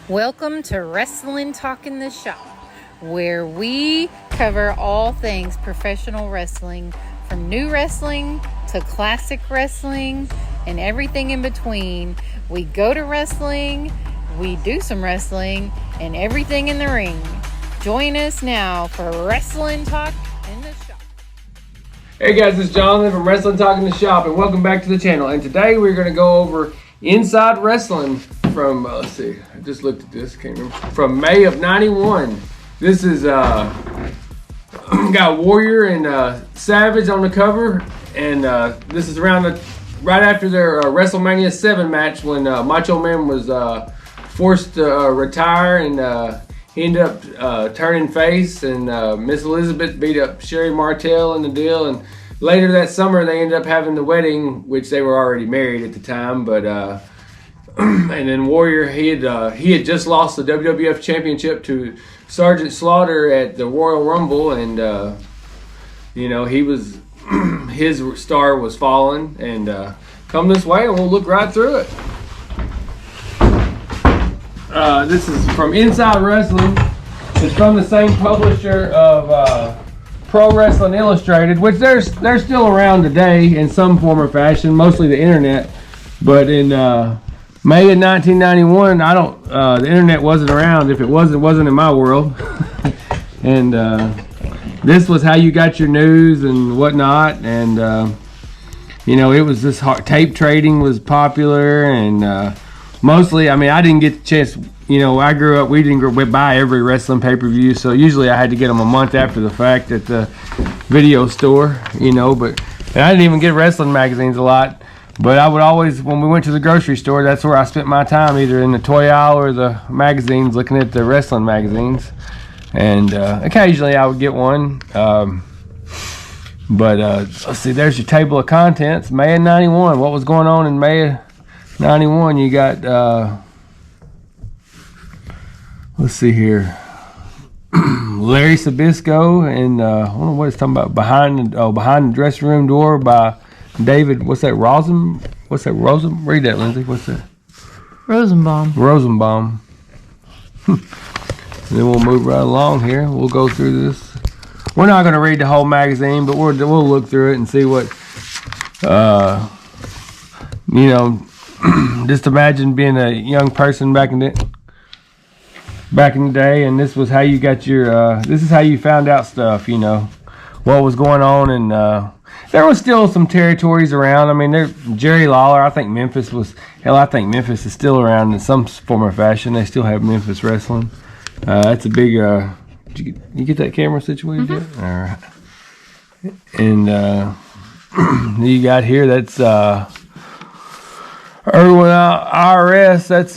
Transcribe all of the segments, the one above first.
Welcome to Wrestling Talk in the Shop, where we cover all things professional wrestling, from new wrestling to classic wrestling and everything in between. We go to wrestling, we do some wrestling, and everything in the ring. Join us now for Wrestling Talk in the Shop. Hey guys, it's Jonathan from Wrestling Talk in the Shop, and welcome back to the channel. And today we're going to go over Inside Wrestling from, let's see, I just looked at this, can't remember, from May of 91. This is, got Warrior and Savage on the cover, and this is around right after their WrestleMania 7 match when Macho Man was forced to retire, and he ended up turning face, and Miss Elizabeth beat up Sherry Martel in the deal, and later that summer they ended up having the wedding, which they were already married at the time, but and then Warrior, he had just lost the WWF Championship to Sergeant Slaughter at the Royal Rumble, and he was his star was falling, and come this way and we'll look right through it. This is from Inside Wrestling. It's from the same publisher of Pro Wrestling Illustrated, which they're still around today in some form or fashion, mostly the internet. But in May of 1991, the internet wasn't around. If it wasn't in my world. And this was how you got your news and whatnot. And it was this tape trading was popular, and mostly, I didn't get the chance. I grew up, we didn't buy every wrestling pay-per-view, so usually I had to get them a month after the fact at the video store, and I didn't even get wrestling magazines a lot, but I would always, when we went to the grocery store, that's where I spent my time, either in the toy aisle or the magazines, looking at the wrestling magazines, and occasionally I would get one, but let's see, there's your table of contents. May of 91, what was going on in May of 91? You got let's see here, Larry Sabisco, and I don't know what it's talking about, behind the dressing room door by David. What's that? Rosen? Read that, Lindsay. What's that? Rosenbaum. And then we'll move right along here. We'll go through this. We're not going to read the whole magazine, but we'll look through it and see what just imagine being a young person back in the day, and this was how you got your this is how you found out stuff, what was going on, and there was still some territories around. Jerry Lawler, I think Memphis is still around in some form or fashion. They still have Memphis wrestling. That's a big did you get that camera situated yet? All right. And you got here, that's Irwin IRS, that's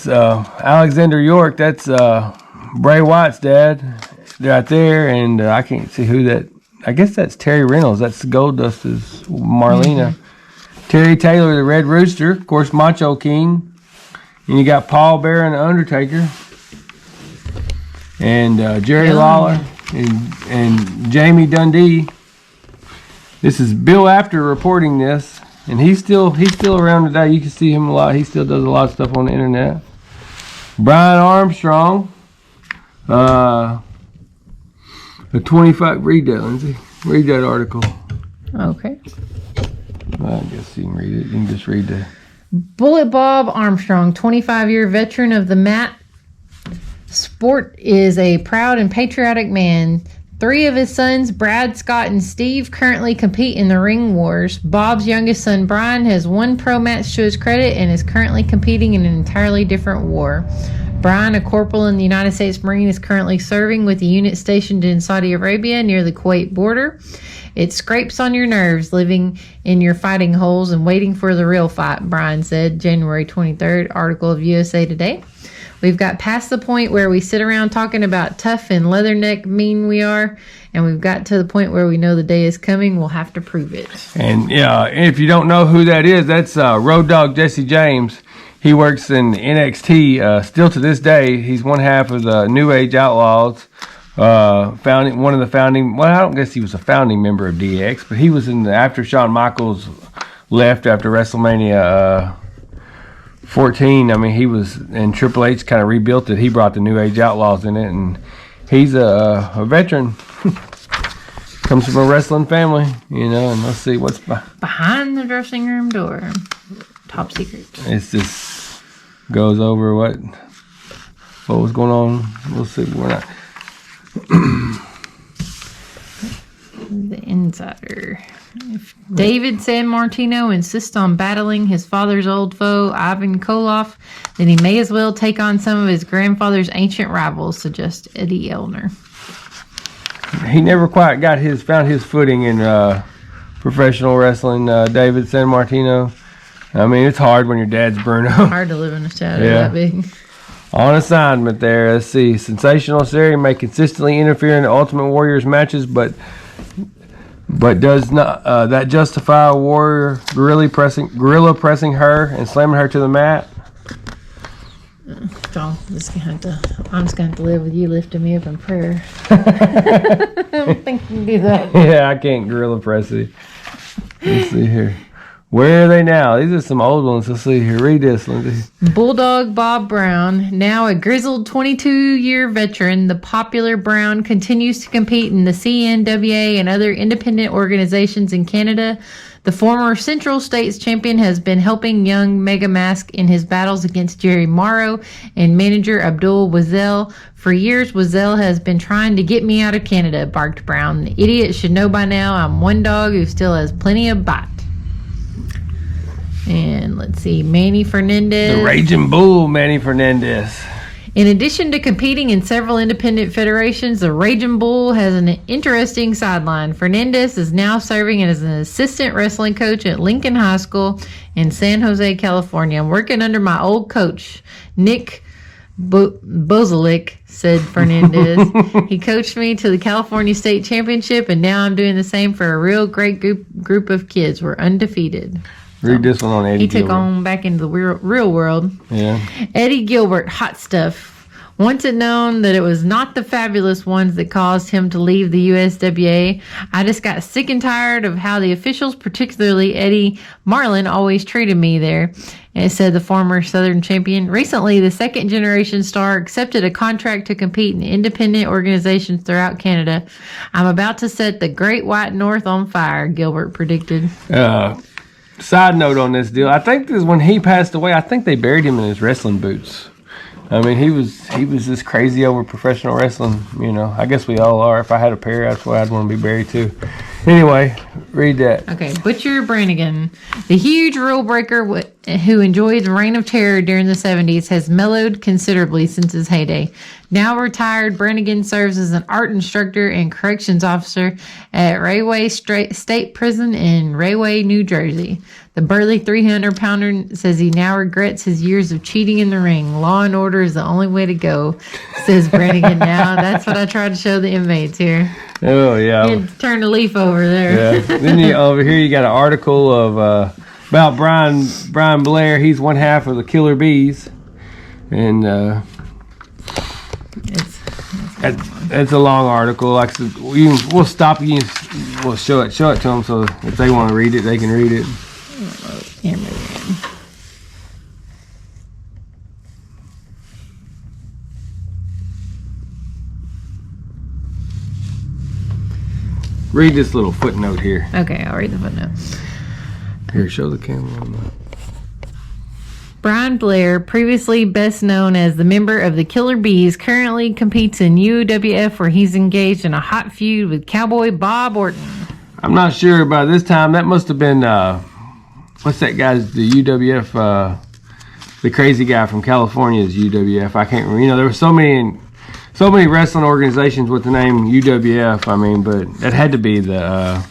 Alexander York, that's Bray Wyatt's dad right there, and I can't see who that, I guess that's Terry Reynolds, that's Goldust's Marlena. Terry Taylor, the Red Rooster, of course, Macho King, and you got Paul Bearer and the Undertaker, and Jerry Lawler, and Jamie Dundee. This is Bill After reporting this. And he's still around today. You can see him a lot. He still does a lot of stuff on the internet. Brian Armstrong, a 25. Read that, Lindsay. Read that article. Okay. I guess you can read it. You can just read that. Bullet Bob Armstrong, 25-year veteran of the mat sport, is a proud and patriotic man. 3 of his sons, Brad, Scott, and Steve, currently compete in the Ring Wars. Bob's youngest son, Brian, has 1 pro match to his credit and is currently competing in an entirely different war. Brian, a corporal in the United States Marine, is currently serving with a unit stationed in Saudi Arabia near the Kuwait border. It scrapes on your nerves living in your fighting holes and waiting for the real fight, Brian said, January 23rd, article of USA Today. We've got past the point where we sit around talking about tough and leatherneck mean we are, and we've got to the point where we know the day is coming. We'll have to prove it. And if you don't know who that is, that's Road Dogg Jesse James. He works in NXT still to this day. He's one half of the New Age Outlaws. One of the founding. Well, I don't guess he was a founding member of DX, but he was in after Shawn Michaels left after WrestleMania 14. I mean, he was, and Triple H kind of rebuilt it. He brought the New Age Outlaws in it, and he's a veteran. Comes from a wrestling family, you know, and let's see what's behind the dressing room door. Top secret. It's just goes over what was going on. We'll see. We're not. The Insider. If David San Martino insists on battling his father's old foe, Ivan Koloff, then he may as well take on some of his grandfather's ancient rivals, suggests Eddie Elner. He never quite found his footing in professional wrestling. David San Martino. I mean, it's hard when your dad's Bruno. Hard to live in a shadow that big. On assignment there. Let's see. Sensational Sherri may consistently interfere in the Ultimate Warrior's matches, but does not that justify a warrior gorilla pressing her and slamming her to the mat? I'm just gonna have to live with you lifting me up in prayer. I don't think you can do that. Yeah, I can't gorilla press it. Let's see here. Where are they now? These are some old ones. Let's see here. Read this, Lindsay. Bulldog Bob Brown, now a grizzled 22-year veteran, the popular Brown continues to compete in the CNWA and other independent organizations in Canada. The former Central States champion has been helping young Mega Mask in his battles against Jerry Morrow and manager Abdul Wazel. For years, Wazel has been trying to get me out of Canada, barked Brown. The idiot should know by now I'm one dog who still has plenty of bite. And let's see, Manny Fernandez. The Raging Bull, Manny Fernandez. In addition to competing in several independent federations, the Raging Bull has an interesting sideline. Fernandez is now serving as an assistant wrestling coach at Lincoln High School in San Jose, California. I'm working under my old coach, Nick Bozelick, said Fernandez. He coached me to the California State Championship, and now I'm doing the same for a real great group of kids. We're undefeated. Read this one on Eddie Gilbert. He took on back into the real world. Yeah. Eddie Gilbert, hot stuff. Once it known that it was not the fabulous ones that caused him to leave the USWA, I just got sick and tired of how the officials, particularly Eddie Marlin, always treated me there. And said the former Southern champion. Recently, the second generation star accepted a contract to compete in independent organizations throughout Canada. I'm about to set the Great White North on fire, Gilbert predicted. Side note on this deal, I think this when he passed away, I think they buried him in his wrestling boots. I mean, he was just crazy over professional wrestling, you know. I guess we all are. If I had a pair, that's why I'd want to be buried too. Anyway, read that. Okay, Butcher Brannigan. The huge rule breaker who enjoyed the reign of terror during the 70s has mellowed considerably since his heyday. Now retired, Brannigan serves as an art instructor and corrections officer at Rahway State Prison in Rahway, New Jersey. The burly 300-pounder says he now regrets his years of cheating in the ring. Law and order is the only way to go, says Brannigan now. That's what I try to show the inmates here. Oh, yeah. You had to turn the leaf over there. Yeah. Then over here you got an article of about Brian Blair. He's one half of the Killer Bees. And it's a long article. Like I said, we'll stop you. We'll show it to them so if they want to read it, they can read it. Read this little footnote here. Okay, I'll read the footnote. Here, show the camera on that. Brian Blair, previously best known as the member of the Killer Bees, currently competes in UWF where he's engaged in a hot feud with Cowboy Bob Orton. I'm not sure by this time. That must have been, what's that guy's, the UWF, the crazy guy from California's UWF. I can't remember. You know, there were so many wrestling organizations with the name UWF. I mean, but that had to be the,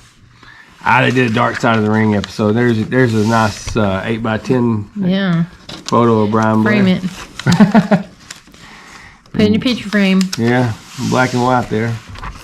they did a Dark Side of the Ring episode. There's a nice 8x10 photo of Brian Blair. Frame it. Put in your picture frame. Yeah, black and white there.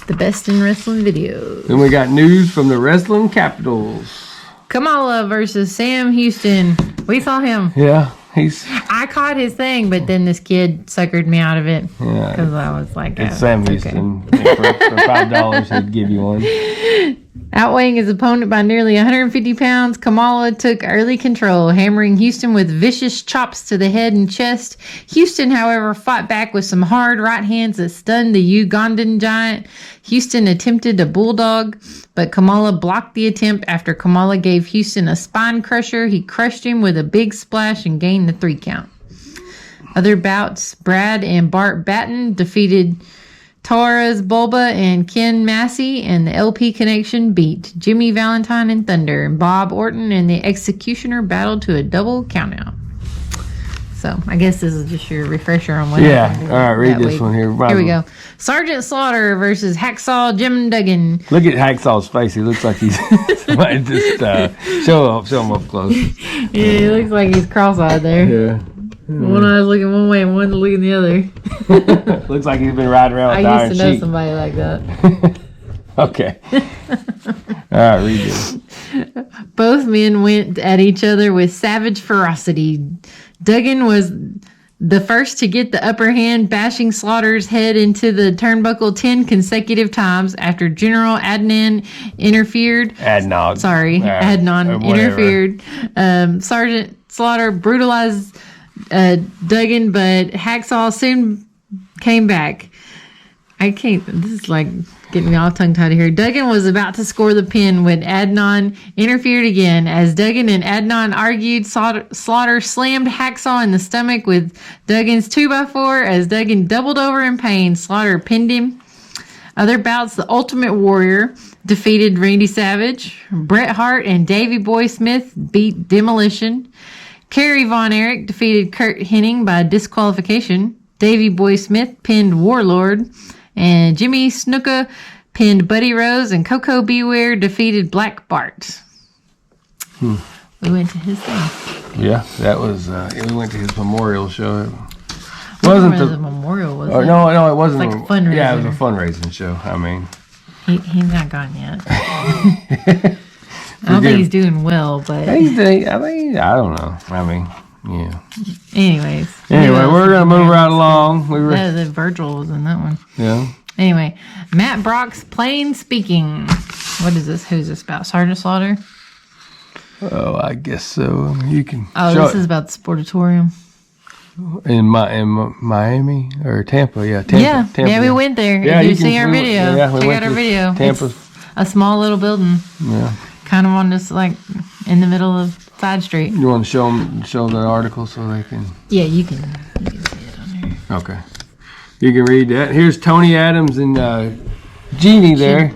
The best in wrestling videos. Then we got news from the Wrestling Capitals. Kamala versus Sam Houston. We saw him. Yeah, I caught his thing, but then this kid suckered me out of it. Yeah. Because I was like, it's Sam Houston. Okay. For $5, he'd give you one. Outweighing his opponent by nearly 150 pounds, Kamala took early control, hammering Houston with vicious chops to the head and chest. Houston, however, fought back with some hard right hands that stunned the Ugandan giant. Houston attempted a bulldog, but Kamala blocked the attempt after Kamala gave Houston a spine crusher. He crushed him with a big splash and gained the 3 count. Other bouts, Brad and Bart Batten defeated Torres Bulba and Ken Massey, and the LP Connection beat Jimmy Valentine and Thunder, and Bob Orton and the Executioner battled to a double countout. So I guess this is just your refresher on what happened. All right, read this week. one here. Here we go. Sergeant Slaughter versus Hacksaw Jim Duggan. Look at Hacksaw's face. He looks like he's somebody just show him up close. Yeah, he looks like he's cross-eyed there. Yeah. One eye's looking one way and one looking the other. Looks like he's been riding around with I Iron used to know Sheik. somebody like that. Okay. All right, read this. Both men went at each other with savage ferocity. Duggan was the first to get the upper hand, bashing Slaughter's head into the turnbuckle 10 consecutive times after General Adnan interfered. Adnan. Sorry, Adnan interfered. Sergeant Slaughter brutalized Duggan, but Hacksaw soon came back. I can't, this is like getting me all tongue-tied here. Duggan was about to score the pin when Adnan interfered again. As Duggan and Adnan argued, Slaughter slammed Hacksaw in the stomach with Duggan's 2x4. As Duggan doubled over in pain, Slaughter pinned him. Other bouts, the Ultimate Warrior defeated Randy Savage. Bret Hart and Davey Boy Smith beat Demolition. Kerry Von Erich defeated Kurt Hennig by disqualification. Davey Boy Smith pinned Warlord. And Jimmy Snuka pinned Buddy Rose. And Coco Beware defeated Black Bart. We went to his thing. Yeah, that was, we went to his memorial show. It wasn't the memorial, was it? No, it wasn't. It's like a fundraiser. Yeah, it was a fundraising show. I mean. He's not gone yet. I don't think he's doing well, but... I mean, I don't know. I mean, yeah. Anyways. Anyway, we're going to move right along. The Virgil was in that one. Yeah. Anyway, Matt Brock's Plain Speaking. What is this? Who's this about? Sergeant Slaughter? Oh, I guess so. You can this is about the Sportatorium. In Miami or Tampa, yeah. Tampa. Yeah, we went there. Yeah, you see our video. We Check out our video. Tampa. It's a small little building. Yeah. Kind of on this, like, in the middle of Side Street. You want to show the article so they can... Yeah, you can see it on here. Okay. You can read that. Here's Tony Adams and Jeannie there.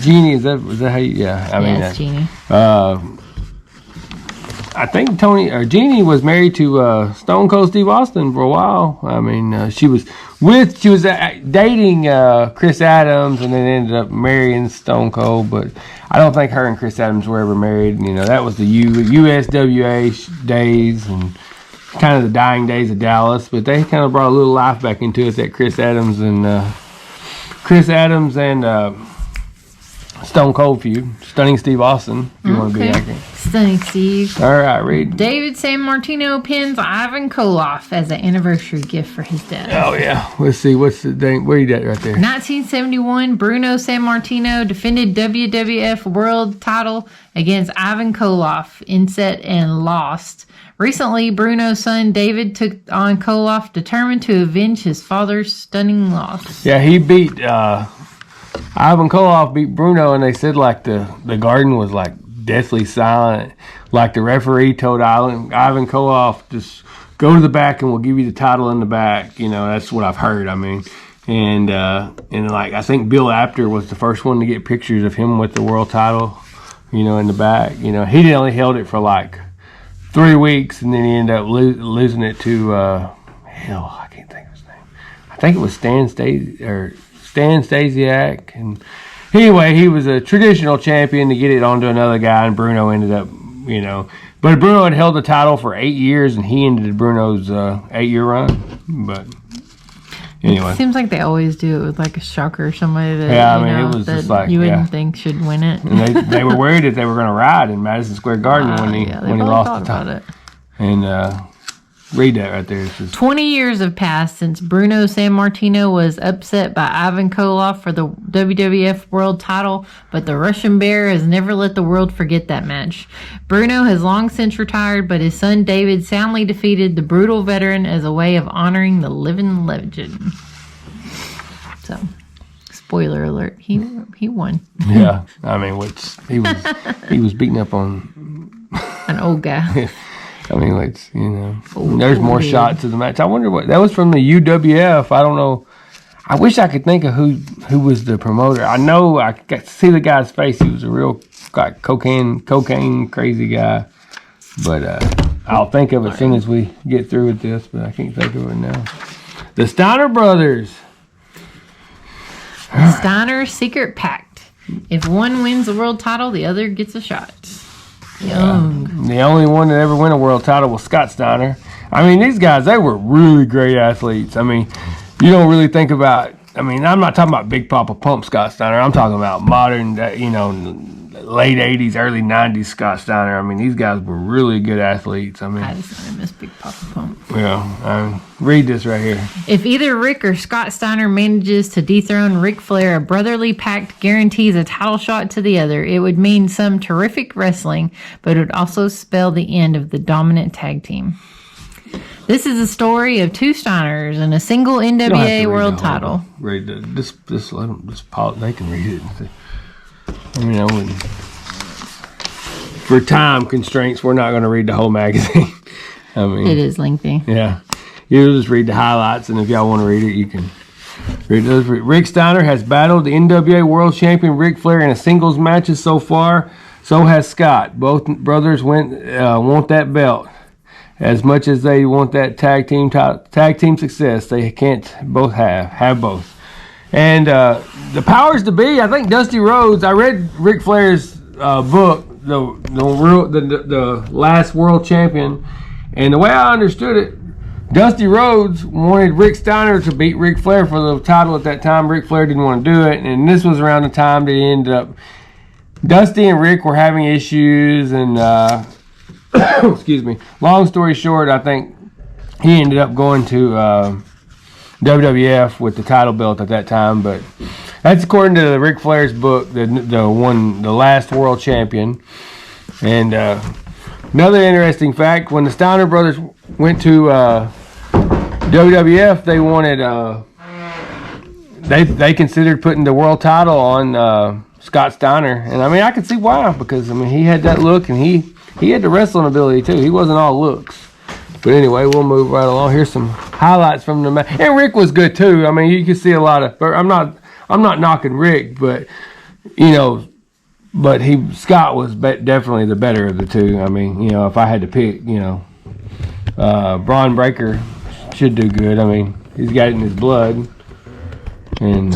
Jeannie, is that how you... Yeah, I mean... it's Jeannie. I think Jeannie was married to Stone Cold Steve Austin for a while. I mean, she was dating Chris Adams and then ended up marrying Stone Cold, but I don't think her and Chris Adams were ever married. You know, that was the USWA days and kind of the dying days of Dallas, but they kind of brought a little life back into it, that Chris Adams and Stone Cold feud. Stunning Steve Austin, if you want to be accurate. Stunning Steve. All right, read. David San Martino pins Ivan Koloff as an anniversary gift for his death. Oh, yeah. Let's see. What's the date? Where you at right there? 1971, Bruno San Martino defended WWF World title against Ivan Koloff in set and lost. Recently, Bruno's son David took on Koloff, determined to avenge his father's stunning loss. Yeah, he beat... Ivan Koloff beat Bruno, and they said like the garden was like deathly silent. Like the referee told Ivan Koloff, just go to the back and we'll give you the title in the back. You know, that's what I've heard. I mean, and like I think Bill Apter was the first one to get pictures of him with the world title. You know, in the back. You know, he only held it for like 3 weeks, and then he ended up losing it to I can't think of his name. I think it was Stan Stasiak, and anyway, he was a traditional champion to get it onto another guy, and Bruno ended up, you know, but Bruno had held the title for 8 years, and he ended Bruno's 8-year run. But anyway, it seems like they always do it with like a shocker or somebody that it was just like you wouldn't think should win it. And they were worried that they were going to ride in Madison Square Garden when he lost the title. And read that right there. It's just, 20 years have passed since Bruno Sammartino was upset by Ivan Koloff for the WWF World title, but the Russian Bear has never let the world forget that match. Bruno has long since retired, but his son David soundly defeated the brutal veteran as a way of honoring the living legend. So, spoiler alert, he won. yeah. I mean, he was beating up on An old guy. I mean, there's more shots to the match. I wonder what that was from the UWF. I don't know. I wish I could think of who was the promoter. I know I got to see the guy's face. He was a real cocaine crazy guy. But I'll think of it as soon as we get through with this. But I can't think of it now. The Steiner brothers. Steiner secret pact. If one wins the world title, the other gets a shot. The only one that ever won a world title was Scott Steiner. I mean, these guys, they were really great athletes. I mean, you don't really think about, I'm not talking about Big Papa Pump Scott Steiner. I'm talking about modern, late 80s, early 90s Scott Steiner. I mean, these guys were really good athletes. I just miss Big Papa Pump. Yeah, read this right here. If either Rick or Scott Steiner manages to dethrone Ric Flair, a brotherly pact guarantees a title shot to the other. It would mean some terrific wrestling, but it would also spell the end of the dominant tag team. This is a story of two Steiners and a single NWA world title. Read this. Let them they can read it. I wouldn't. For time constraints, we're not going to read the whole magazine. It is lengthy. Yeah. You'll just read the highlights, and if y'all want to read it, you can read those. Rick Steiner has battled the NWA World Champion Ric Flair in a singles matches so far. So has Scott. Both brothers want that belt. As much as they want that tag team success, they can't both have both. And the powers to be, I think Dusty Rhodes. I read Ric Flair's book, the Last World Champion, and the way I understood it, Dusty Rhodes wanted Rick Steiner to beat Ric Flair for the title at that time. Ric Flair didn't want to do it, and this was around the time that he ended up. Dusty and Rick were having issues, and excuse me. Long story short, I think he ended up going to WWF with the title belt at that time, but that's according to Ric Flair's book, the Last World Champion. And another interesting fact: when the Steiner brothers went to WWF, they wanted they considered putting the world title on Scott Steiner, and I can see why, because he had that look and he had the wrestling ability too. He wasn't all looks. But anyway, we'll move right along. Here's some highlights from the match. And Rick was good too. You can see a lot of. I'm not knocking Rick, but Scott was definitely the better of the two. If I had to pick, Braun Breaker should do good. He's got it in his blood, and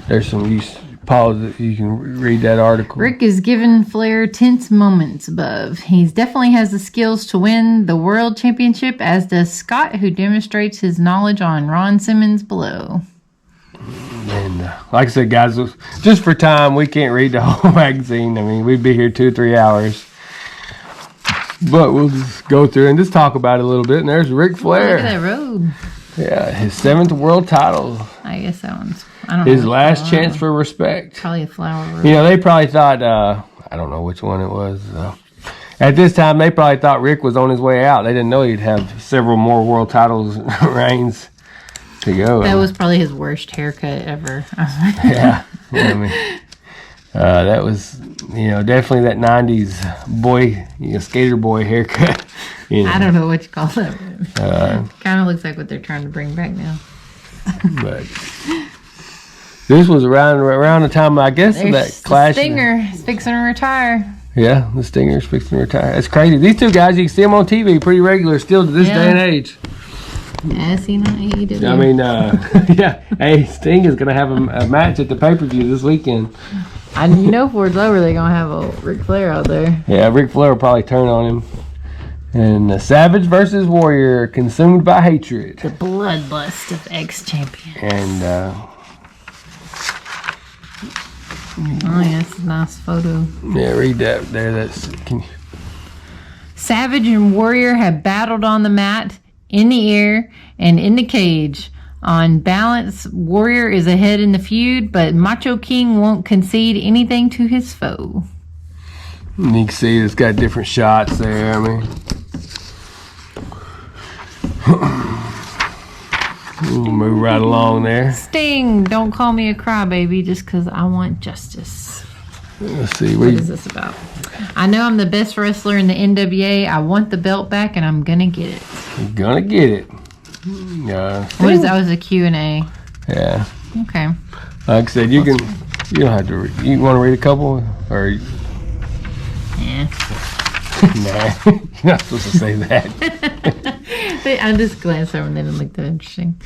there's some pause. You can read that article. Rick is giving Flair tense moments above. He definitely has the skills to win the world championship, as does Scott, who demonstrates his knowledge on Ron Simmons below. And like I said, guys, just for time, we can't read the whole magazine. We'd be here 2-3 hours. But we'll just go through and just talk about it a little bit. And there's Ric Flair. Look at that robe. Yeah, his 7th world title. I guess that one's... I don't know. His last chance for respect. Probably a flower robe. They probably thought... I don't know which one it was. At this time, they probably thought Rick was on his way out. They didn't know he'd have several more world titles reigns to go. That was probably his worst haircut ever. Yeah. That was, definitely that 90s boy, skater boy haircut. I don't know what you call that. Kind of looks like what they're trying to bring back now. But this was around the time, I guess, of that clash. The Stinger is fixing to retire. Yeah, the Stinger's fixing to retire. That's crazy. These two guys, you can see them on TV pretty regular still to this day and age. Yeah, see, not AEW. Yeah. Hey, Sting is going to have a match at the pay-per-view this weekend. Before it's over, they're going to have a Ric Flair out there. Yeah, Ric Flair will probably turn on him. And Savage versus Warrior, consumed by hatred. The bloodlust of ex-champion. And, oh, yeah, that's a nice photo. Yeah, read that there. Savage and Warrior have battled on the mat, in the air, and in the cage. On balance, Warrior is ahead in the feud, but Macho King won't concede anything to his foe. And you can see it's got different shots there. I mean, we'll move right along there. Sting, don't call me a crybaby just because I want justice. Let's see. What is this about? I know I'm the best wrestler in the NWA. I want the belt back, and I'm gonna get it. You're gonna get it. What is that? Was a Q&A. Yeah. Okay. Like I said, you can. You don't have to. You want to read a couple, or? Yeah. Nah, you're not supposed to say that. I just glanced over and they didn't look that interesting.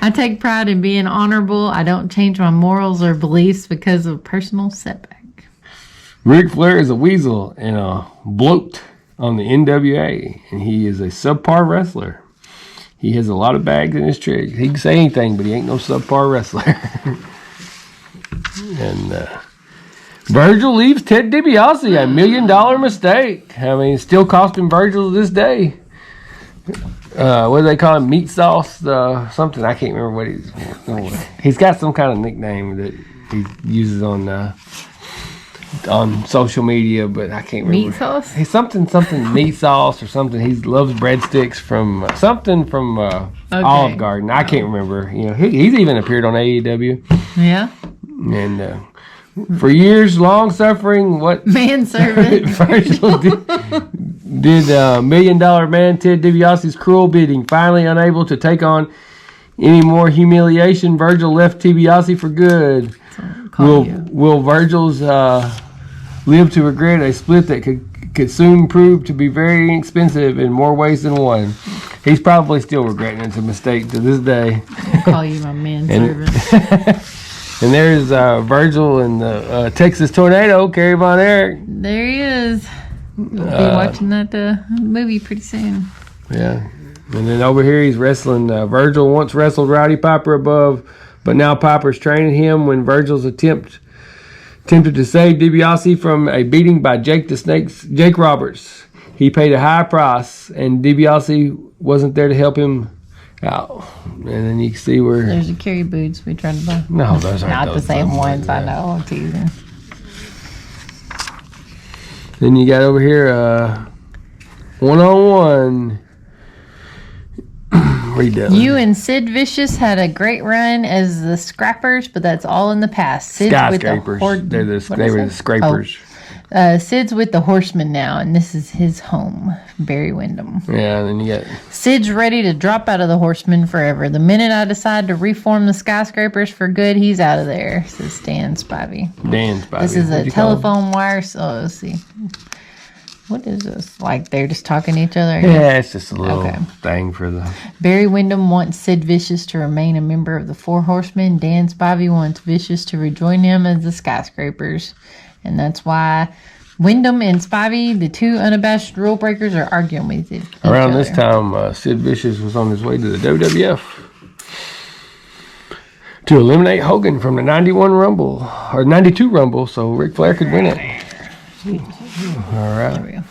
I take pride in being honorable. I don't change my morals or beliefs because of personal setback. Ric Flair is a weasel and a bloat on the NWA, and he is a subpar wrestler. He has a lot of bags in his tricks. He can say anything, but he ain't no subpar wrestler. And Virgil leaves Ted DiBiase, $1 million mistake. I mean, it's still costing Virgil to this day. What do they call him? Meat sauce, something. I can't remember what he's got some kind of nickname that he uses on social media, but I can't remember. Meat sauce? He's something meat sauce or something. He loves breadsticks from something from Olive Garden. I can't remember. You know, he's even appeared on AEW. Yeah. And for years, long suffering, what manservant Virgil did $1 million man Ted DiBiase's cruel bidding. Finally unable to take on any more humiliation, Virgil left DiBiase for good. Will Virgil's live to regret a split that could soon prove to be very expensive in more ways than one? He's probably still regretting it's a mistake to this day. I'll call you my manservant. And there's Virgil and the Texas Tornado, Kerry Von Erich. There he is. We'll be watching that movie pretty soon. Yeah. And then over here he's wrestling. Virgil once wrestled Rowdy Piper above, but now Piper's training him when Virgil's attempted to save DiBiase from a beating by Jake Roberts. He paid a high price, and DiBiase wasn't there to help him out. And then you can see where there's the Kerry boots we tried to buy. No, those aren't not the same ones. I know. I'm teasing. Then you got over here one-on-one. You and Sid Vicious had a great run as the Scrappers, but that's all in the past. Sid's Skyscrapers. They were the Scrapers. Sid's with the Horsemen now, and this is his home, Barry Windham. Yeah, and then you got Sid's ready to drop out of the Horsemen forever. The minute I decide to reform the Skyscrapers for good, he's out of there, says Dan Spivey. This is a telephone wire. So let's see. What is this? Like they're just talking to each other? Yeah, it's just a little thing for the... Barry Windham wants Sid Vicious to remain a member of the Four Horsemen. Dan Spivey wants Vicious to rejoin him as the Skyscrapers. And that's why Windham and Spivey, the two unabashed rule breakers, are arguing with each other. Around this time, Sid Vicious was on his way to the WWF to eliminate Hogan from the 92 Rumble, so Ric Flair could win it. All right.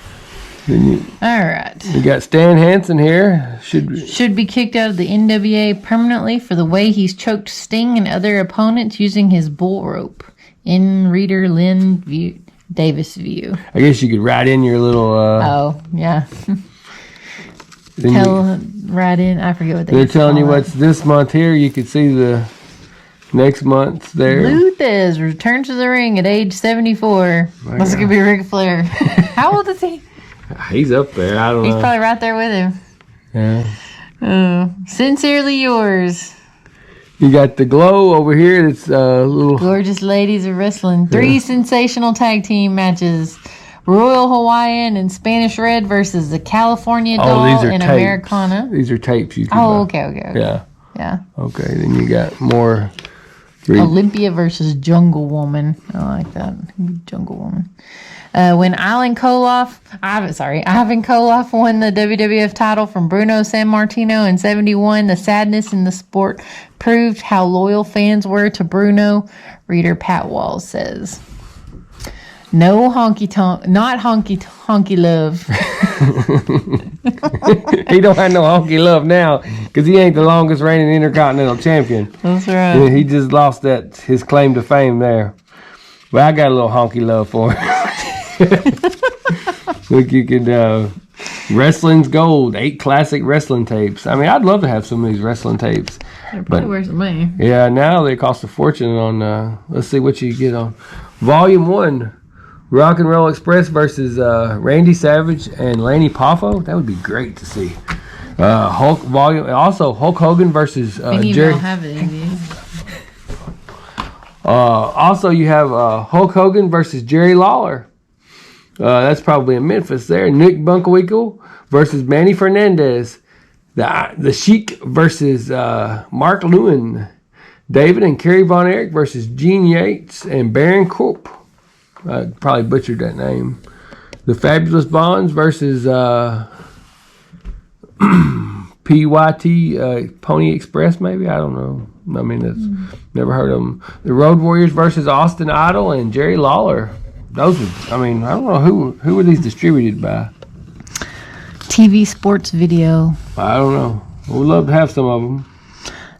All right. We got Stan Hansen here. Should be kicked out of the NWA permanently for the way he's choked Sting and other opponents using his bull rope. In reader Lynn Davis view. I guess you could write in your little... oh, yeah. Write in. I forget what they're telling you what's this month here. You could see the next month there. Lou Thez returns to the ring at age 74. That's going to be Ric Flair. How old is he? He's up there. I don't know. He's probably right there with him. Yeah. Sincerely yours. You got the Glow over here. It's little gorgeous ladies of wrestling. 3 sensational tag team matches: Royal Hawaiian and Spanish Red versus the California Doll and tapes. Americana. These are tapes. You can buy. Okay. Yeah. Okay. Then you got more. Olympia versus Jungle Woman. I like that. Jungle Woman. When Ivan Koloff won the WWF title from Bruno Sammartino in 1971, the sadness in the sport proved how loyal fans were to Bruno, reader Pat Walls says. No honky tonk, not honky love. He don't have no honky love now because he ain't the longest reigning Intercontinental Champion. That's right. Yeah, he just lost his claim to fame there. But I got a little honky love for him. Look, you could Wrestling's Gold, 8 classic wrestling tapes. I mean, I'd love to have some of these wrestling tapes. They're probably worth some money. Yeah, now they cost a fortune on, let's see what you get on. Volume 1, Rock and Roll Express versus Randy Savage and Lanny Poffo. That would be great to see. Hulk Hogan versus Jerry. Jerry. Don't have it in these. Also, you have Hulk Hogan versus Jerry Lawler. That's probably in Memphis there. Nick Bunkwinkle versus Manny Fernandez. The Sheik versus Mark Lewin. David and Kerry Von Erich versus Gene Yates and Baron Corbin. Probably butchered that name. The Fabulous Bonds versus PYT Pony Express, maybe? I don't know. I mean, that's never heard of them. The Road Warriors versus Austin Idol and Jerry Lawler. Those are, I mean, I don't know who are these distributed by. TV Sports Video. I don't know. We'd love to have some of them.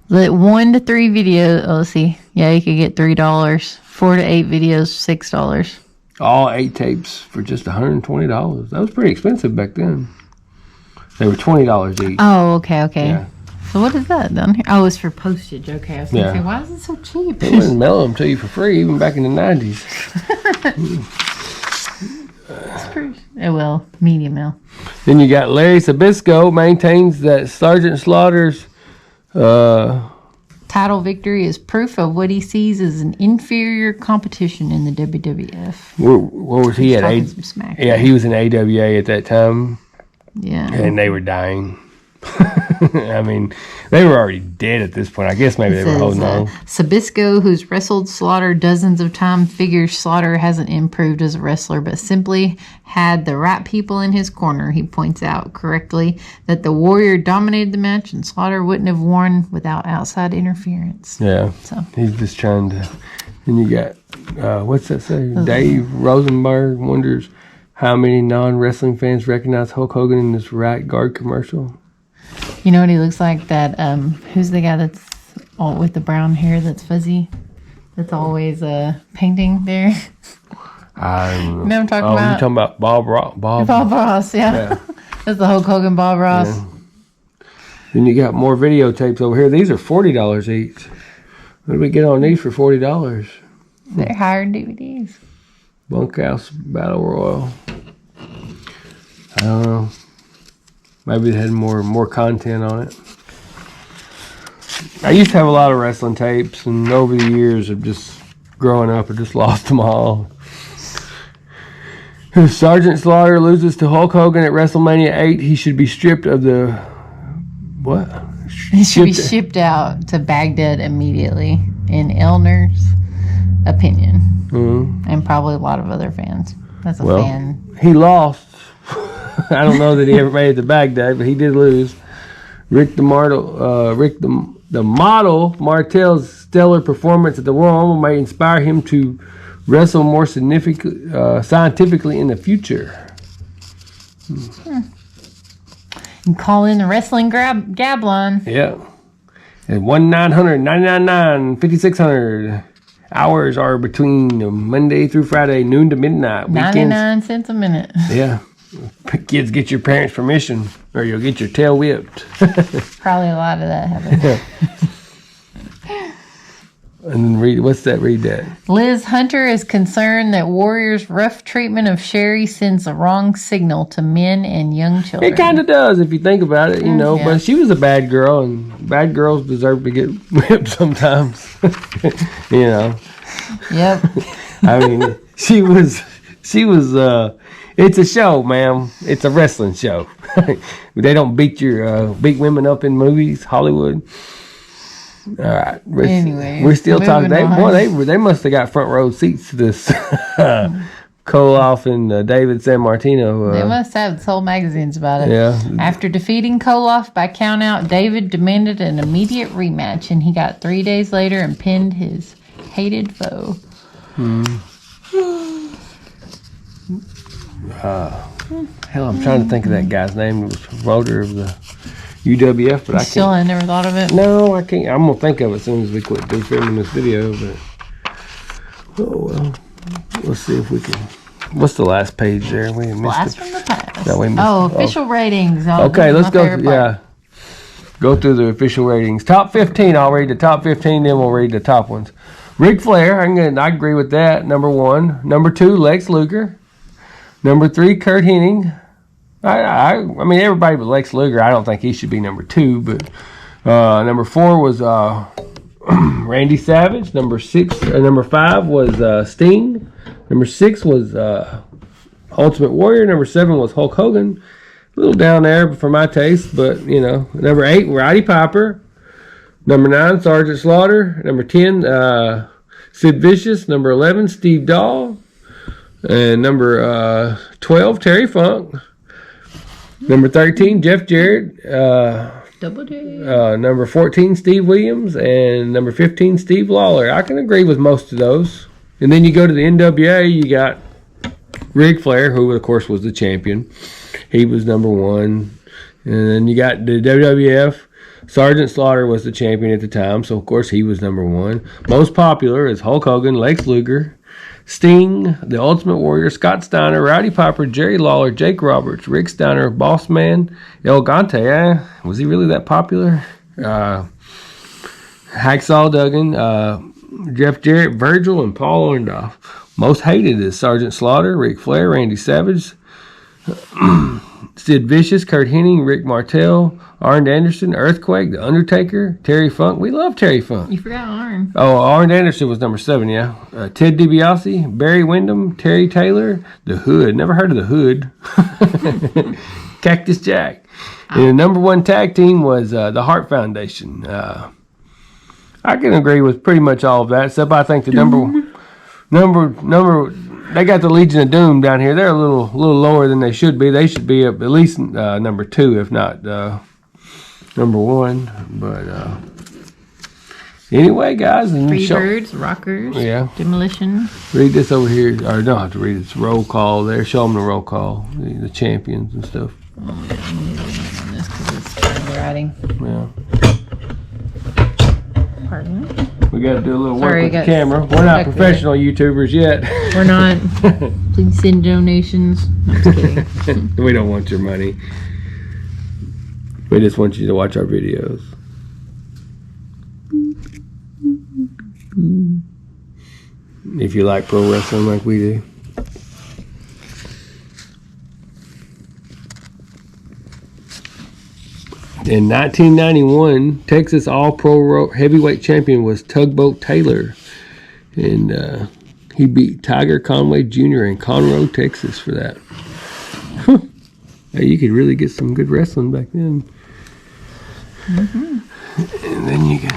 The 1 to 3 videos. Oh, let's see. Yeah, you could get $3. 4 to 8 videos, $6. All 8 tapes for just $120. That was pretty expensive back then. They were $20 each. Oh, okay. Yeah. So what is that down here? Oh, it's for postage. Okay, I was going to Yeah. say, why is it so cheap? They wouldn't mail them to you for free, even back in the 90s. Well, media mail. Then you got Larry Sabisco maintains that Sergeant Slaughter's Title victory is proof of what he sees as an inferior competition in the WWF. what was he at? Talking some smack. Yeah, he was in AWA at that time, Yeah. and they were dying. I mean, they were already dead at this point. I guess maybe they were holding on. Sabisco, who's wrestled Slaughter dozens of times, figures Slaughter hasn't improved as a wrestler, but simply had the right people in his corner. He points out correctly that the Warrior dominated the match and Slaughter wouldn't have won without outside interference. Yeah, So he's just trying to. And you got, what's that say? Dave Rosenberg wonders how many non-wrestling fans recognize Hulk Hogan in this Right Guard commercial. you know what he looks like? That who's the guy that's all with the brown hair that's fuzzy? That's always painting there. I don't know. You know what I'm talking Oh, about? you're talking about Bob Ross. Bob Ross, yeah. That's the Hulk Hogan Bob Ross. Yeah. Then you got more videotapes over here. These are $40 each. What do we get on these for $40? They're higher DVDs. Bunkhouse Battle Royal. I don't know. Maybe it had more content on it. I used to have a lot of wrestling tapes, and over the years of just growing up, I just lost them all. If Sergeant Slaughter loses to Hulk Hogan at WrestleMania 8, he should be stripped of the... What? He should be shipped out to Baghdad immediately, in Elner's opinion. Mm-hmm. And probably a lot of other fans. That's a fan. He lost. I don't know that he ever made it to Baghdad, but he did lose. Rick the Model Martel's stellar performance at the Royal Rumble may inspire him to wrestle more scientifically in the future. You call in the wrestling gab line. Yeah. At 1-900-999-5600. Hours are between Monday through Friday, noon to midnight. Weekends, 99 cents a minute. yeah. Kids, get your parents' permission or you'll get your tail whipped. Probably a lot of that happened. And then read that. Liz Hunter is concerned that Warrior's rough treatment of Sherry sends the wrong signal to men and young children. It kind of does if you think about it, you know. Yeah. But she was a bad girl, and bad girls deserve to get whipped sometimes. You know. Yep. I mean, she was. It's a show, ma'am. It's a wrestling show. They don't beat women up in movies, Hollywood. All right. Anyway, we're still talking. moving They must have got front row seats to this. Koloff and David San Martino. They must have sold magazines about it. Yeah. After defeating Koloff by countout, David demanded an immediate rematch, and he got 3 days later and pinned his hated foe. Hell, I'm trying to think of that guy's name. He was promoter of the UWF, but I Still, can't. I never thought of it. No, I can't. I'm gonna think of it as soon as we quit filming this video. But oh well, let's see if we can. What's the last page there? We missed Blast it. from the past. No, we missed Oh, it. official ratings. Oh, Okay, this is let's my go. favorite part. Yeah, go through the official ratings. Top 15. I'll read the top 15, then we'll read the top ones. Ric Flair. I agree with that. Number 1. Number 2, Lex Luger. Number 3, Kurt Hennig. I mean, everybody but Lex Luger. I don't think he should be number 2, but number 4 was Randy Savage. Number 5 was Sting. Number 6 was Ultimate Warrior. Number 7 was Hulk Hogan. A little down there for my taste, but you know. Number 8, Roddy Piper. Number 9, Sergeant Slaughter. Number 10, Sid Vicious. Number 11, Steve Dahl. And number 12, Terry Funk. Number 13, Jeff Jarrett. Double J. Number 14, Steve Williams. And number 15, Steve Lawler. I can agree with most of those. And then you go to the NWA, you got Ric Flair, who of course was the champion. He was number 1. And then you got the WWF. Sergeant Slaughter was the champion at the time, so of course he was number 1. Most popular is Hulk Hogan, Lex Luger, Sting, The Ultimate Warrior, Scott Steiner, Rowdy Piper, Jerry Lawler, Jake Roberts, Rick Steiner, Boss Man, El Gante. Was he really that popular? Hacksaw Duggan, Jeff Jarrett, Virgil, and Paul Orndorff. Most hated is Sergeant Slaughter, Ric Flair, Randy Savage, Sid Vicious, Kurt Hennig, Rick Martel, Arn Anderson, Earthquake, The Undertaker, Terry Funk. We love Terry Funk. You forgot Arn. Oh, Arn Anderson was number 7, yeah. Ted DiBiase, Barry Windham, Terry Taylor, The Hood. Never heard of The Hood. Cactus Jack. And the number 1 tag team was the Hart Foundation. I can agree with pretty much all of that, except I think the number they got the Legion of Doom down here. They're a little lower than they should be. They should be at least number 2, if not number 1. But anyway, guys, and Freebirds, Rockers, Yeah. Demolition. read this over here. Or don't have to read it. It's roll call there. Show them the roll call, the champions and stuff. Oh, yeah, I'm gonna zoom in on this because it's kind of writing. Yeah. Pardon me. We got to do a little work Sorry, with the got camera. We're not stuck professional YouTubers yet. We're not. Please send donations. No, I'm just kidding. We don't want your money. We just want you to watch our videos. If you like pro wrestling like we do. In 1991, Texas All-Pro Heavyweight Champion was Tugboat Taylor. And he beat Tiger Conway Jr. in Conroe, Texas for that. Hey, you could really get some good wrestling back then. And then you get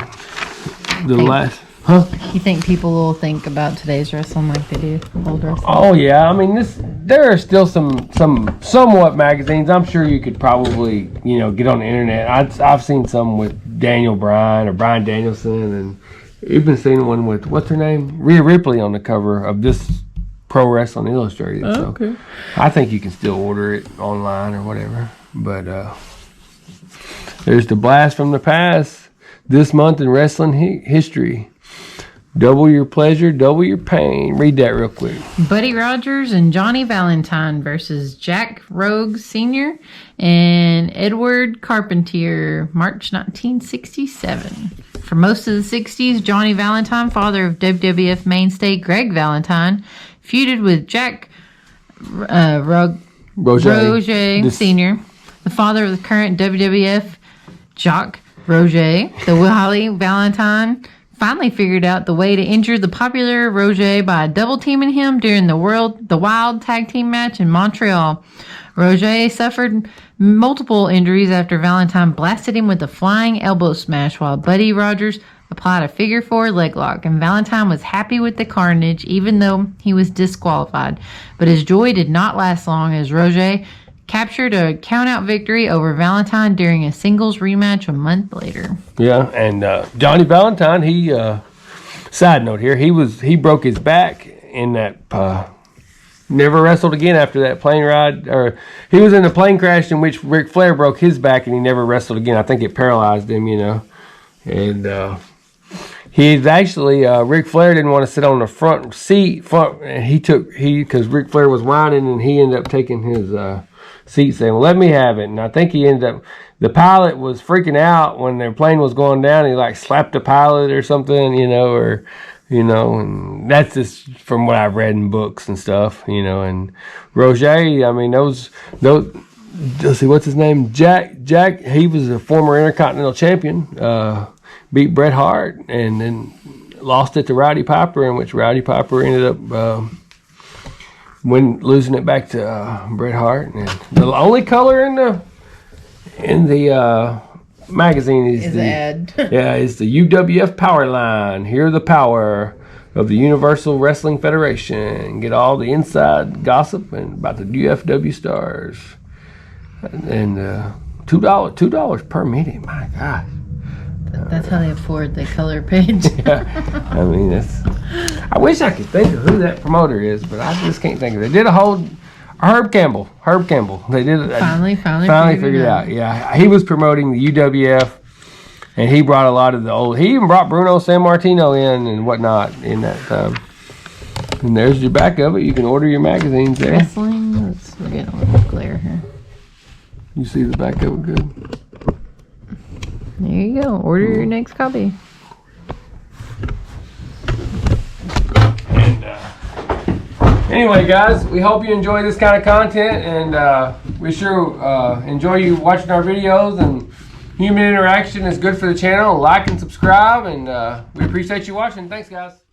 the last... Huh? You think people will think about today's wrestling like they do old wrestling? Oh yeah, I mean there are still some somewhat magazines. I'm sure you could probably get on the internet. I've seen some with Daniel Bryan or Bryan Danielson, and even seen one with what's her name, Rhea Ripley on the cover of this Pro Wrestling Illustrated. Oh, okay. So I think you can still order it online or whatever. But there's the blast from the past this month in wrestling history. Double your pleasure, double your pain. Read that real quick. Buddy Rogers and Johnny Valentine versus Jack Rogue Sr. and Edward Carpentier, March 1967. For most of the 60s, Johnny Valentine, father of WWF mainstay Greg Valentine, feuded with Jack Roger Sr., the father of the current WWF Jock Roger. The Willie Valentine finally figured out the way to injure the popular Roger by double teaming him during the Wild Tag Team match in Montreal. Roger suffered multiple injuries after Valentine blasted him with a flying elbow smash while Buddy Rogers applied a figure 4 leg lock, and Valentine was happy with the carnage even though he was disqualified. But his joy did not last long as Roger captured a count-out victory over Valentine during a singles rematch a month later. Yeah, and Johnny Valentine, side note here, he broke his back in that never wrestled again after that plane ride. Or he was in a plane crash in which Ric Flair broke his back, and he never wrestled again. I think it paralyzed him, you know. And he's actually Ric Flair didn't want to sit on the front seat, and because Ric Flair was whining, and he ended up taking his seat, saying, "Well, let me have it." And I think he ended up. The pilot was freaking out when their plane was going down. He like slapped the pilot or something, you know, and that's just from what I've read in books and stuff, you know. And Roger, I mean, those. Let's see, what's his name? Jack. He was a former Intercontinental Champion. Beat Bret Hart and then lost it to Rowdy Piper, in which Rowdy Piper ended up losing it back to Bret Hart. And the only color in the magazine is the ad. is the UWF Power Line. Hear the power of the Universal Wrestling Federation. Get all the inside gossip and about the UFW stars. And $2 per meeting. My God. That's how they afford the color page. Yeah, I mean, I wish I could think of who that promoter is, but I just can't think of it. They did a whole Herb Campbell. They did Finally figured it out. Yeah, he was promoting the UWF, and he brought a lot of the old. He even brought Bruno Sammartino in and whatnot in that time. And there's your back of it. You can order your magazines there. Wrestling. We're getting a little glare here. You see the back of it good. There you go. Order your next copy. And anyway, guys, we hope you enjoy this kind of content, and we sure enjoy you watching our videos. And human interaction is good for the channel. Like and subscribe, and we appreciate you watching. Thanks, guys.